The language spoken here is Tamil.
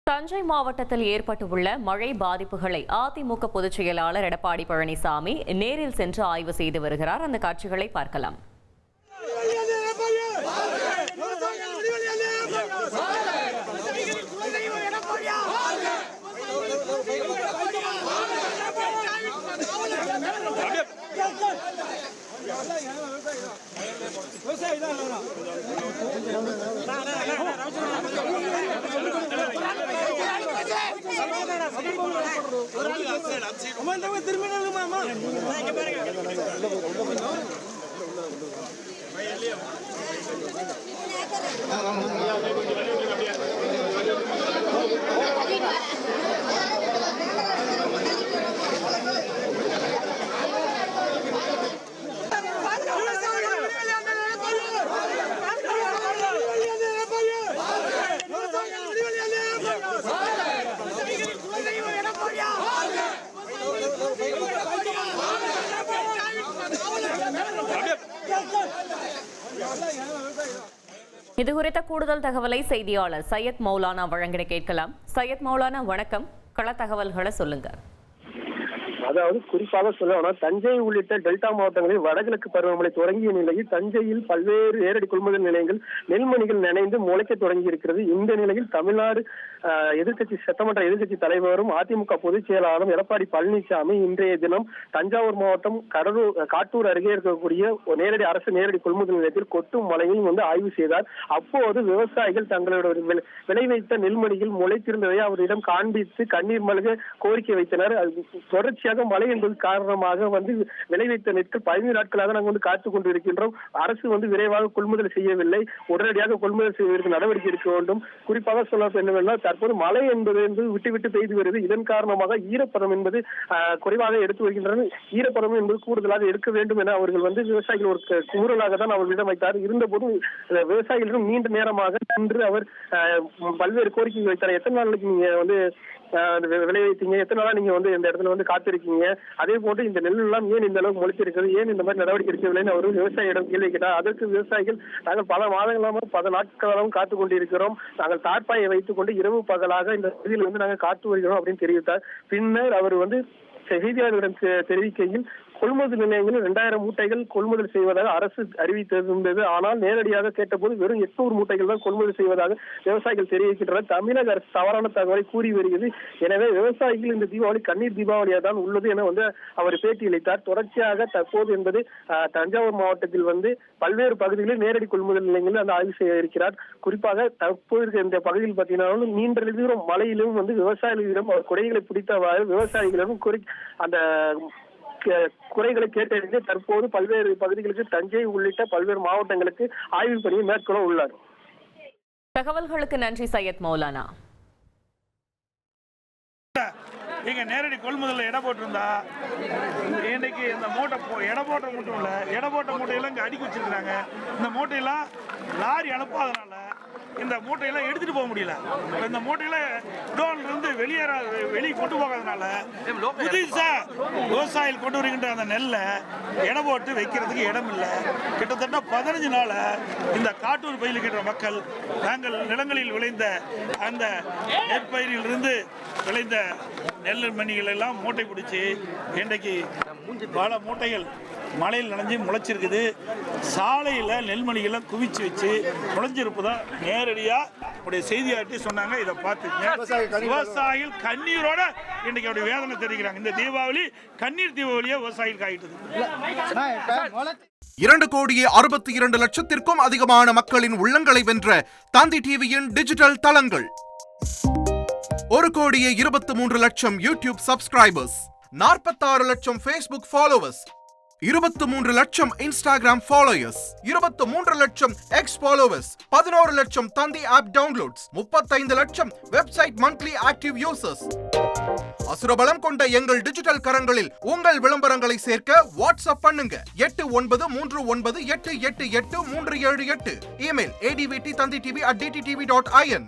தஞ்சை மாவட்டத்தில் ஏற்பட்டுள்ள மழை பாதிப்புகளை அதிமுக பொதுச் செயலாளர் எடப்பாடி பழனிசாமி நேரில் சென்று ஆய்வு செய்து வருகிறார். அந்த காட்சிகளை பார்க்கலாம். இது குறித்த கூடுதல் தகவலை செய்தியாளர் சையத் மௌலானா வழங்கிட கேட்கலாம். சையத் மௌலானா, வணக்கம். கள தகவல்களை சொல்லுங்க. அதாவது குறிப்பாக சொல்லணும், தஞ்சை உள்ளிட்ட டெல்டா மாவட்டங்களில் வடகிழக்கு பருவமழை தொடங்கிய நிலையில் தஞ்சையில் பல்வேறு நேரடி கொள்முதல் நிலையங்கள் நெல்மணிகள் நினைந்து முளைக்க தொடங்கி இருக்கிறது. இந்த நிலையில் தமிழ்நாடு சட்டமன்ற எதிர்க்கட்சி தலைவரும் அதிமுக பொதுச் செயலாளரும் எடப்பாடி பழனிசாமி இன்றைய தினம் தஞ்சாவூர் மாவட்டம் காட்டூர் அருகே இருக்கக்கூடிய நேரடி அரசு நேரடி கொள்முதல் நிலையத்தில் கொட்டும் மழையில் ஆய்வு செய்தார். அப்போது விவசாயிகள் தங்களோட விளைவித்த நெல்மணிகள் முளைத்திருந்ததை அவரிடம் காண்பித்து கண்ணீர் மல்க கோரிக்கை வைத்தனர். தொடர்ச்சியாக மழை என்பது காரணமாக விளைவித்த நெற்கள் 15 நாட்களாக நாங்கள் காத்துக் கொண்டிருக்கின்றோம். அரசு விரைவாக கொள்முதல் செய்யவில்லை. உடனடியாக கொள்முதல் செய்வதற்கு நடவடிக்கை எடுக்க வேண்டும். குறிப்பாக சொல்ல என்னவென்றால், தற்போது மழை என்பது விட்டு விட்டு பெய்து வருகிறது. இதன் காரணமாக ஈரப்பதம் என்பது குறைவாக எடுத்து வருகின்றனர். ஈரப்பதம் என்பது கூடுதலாக எடுக்க வேண்டும் என அவர்கள் விவசாயிகள் ஒரு குமுறலாக தான் அவர்களிடம் வைத்தார். இருந்தபோது விவசாயிகளிடம் நீண்ட நேரமாக நின்று அவர் பல்வேறு கோரிக்கைகள் வைத்தார். எத்தனை நாளைக்கு நீங்க விளைவித்தீங்க, எத்தனை நாளா நீங்க இந்த இடத்துல காத்திருக்கீங்க, அதே போன்று இந்த நெல் எல்லாம் ஏன் இந்த அளவுக்கு முளைத்திருக்கிறது, ஏன் இந்த மாதிரி நடவடிக்கை எடுக்கவில்லைன்னு அவர் விவசாயியிடம் கேள்வி கேட்டார். அதற்கு விவசாயிகள், நாங்கள் பல மாதங்களாக 10 நாட்களாகவும் காத்துக் கொண்டிருக்கிறோம், நாங்கள் தார்ப்பாயை வைத்துக் கொண்டு இரவு பகலாக இந்த பகுதியில் நாங்கள் காத்து வருகிறோம் அப்படின்னு தெரிவித்தார். பின்னர் அவர் செய்தியாளர்களிடம் தெரிவிக்கையில், கொள்முதல் நிலையங்களில் 2000 மூட்டைகள் கொள்முதல் செய்வதாக அரசு அறிவித்திருந்தது. ஆனால் நேரடியாக கேட்டபோது வெறும் 800 மூட்டைகள் தான் கொள்முதல் செய்வதாக விவசாயிகள் தெரிவிக்கின்றனர். தமிழக அரசு தவறான தகவலை கூறி வருகிறது. எனவே விவசாயிகள் இந்த தீபாவளி கண்ணீர் தீபாவளியாக தான் உள்ளது என அவர் பேட்டியளித்தார். தொடர்ச்சியாக தற்போது தஞ்சாவூர் மாவட்டத்தில் பல்வேறு பகுதிகளில் நேரடி கொள்முதல் நிலையங்களில் ஆய்வு செய்ய இருக்கிறார். குறிப்பாக தற்போது இந்த பகுதியில் பார்த்தீங்கன்னா நீண்ட தூரம் மழையிலும் விவசாயிகளிடம் அவர் குறைகளை பிடித்தவாறு விவசாயிகளிடம் அந்த குறைகளை கேட்டறிந்து தற்போது பல்வேறு பகுதிகளுக்கு தஞ்சை உள்ளிட்ட பல்வேறு மாவட்டங்களுக்கு ஆய்வு பணியை மேற்கொள்ள உள்ளார். தகவல்களுக்கு நன்றி சையத் மௌலானா. இங்க நேரடி கொள்முதல் இடம் போட்டிருந்தா இன்னைக்கு இந்த மூட்டை இடம் போட்ட மூட்டை இல்ல, இடம் போட்ட மூட்டையெல்லாம் இங்க அடுக்கி வச்சிருக்காங்க. இந்த மூட்டையெல்லாம் லாரி அனுப்பாதனால இந்த மூட்டையெல்லாம் எடுத்துட்டு போக முடியல. இந்த மூட்டையில டோன்ல இருந்து வெளியே கொண்டு போகாதனால புதுசா விவசாயிகள் கொண்டு வருகின்ற அந்த நெல்லை இடம் போட்டு வைக்கிறதுக்கு இடம் இல்லை. கிட்டத்தட்ட 15 நாள இந்த காட்டூர் பயிரில் இருக்கின்ற மக்கள் நாங்கள் நிலங்களில் விளைந்த அந்த நெற்பயிரில் இருந்து விளைந்த நெல் மணிகள் எல்லாம் மூட்டை பிடிச்சி இன்றைக்கு பல மூட்டைகள் மழையில் நனைஞ்சு முளைச்சிருக்குது. சாலையில் நெல்மணிகளை குவிச்சு வச்சு முளைஞ்சிருப்பதா நேரடியா உடைய செய்தியாட்டி சொன்னாங்க. இதை பார்த்துங்க, விவசாயிகள் கண்ணீரோட இன்னைக்கு அவருடைய வேதனை தெரிவிக்கிறாங்க. இந்த தீபாவளி கண்ணீர் தீபாவளியா விவசாயிகள் ஆகிட்டது. 2,62,00,000 அதிகமான மக்களின் உள்ளங்களை வென்ற தந்தி டிவியின் டிஜிட்டல் தளங்கள், 1,23,00,000 யூடியூப் சப்ஸ்கிரைபர்ஸ், 46 லட்சம் ஃபேஸ்புக் ஃபாலோவர்ஸ், 23 லட்சம் இன்ஸ்டாகிராம் ஃபாலோயர்ஸ், 23 லட்சம் எக்ஸ் ஃபாலோவர்ஸ், 11 லட்சம் தந்தி ஆப் டவுன்லோட்ஸ், 35 லட்சம் வெப்சைட் மந்த்லி ஆக்டிவ் யூசர்ஸ். அசுரபலம் கொண்ட எங்கள் டிஜிட்டல் கரங்களில் உங்கள் விளம்பரங்களை சேர்க்க வாட்ஸ்அப் பண்ணுங்க. 8939888378. Email advttanditv@dttv.in.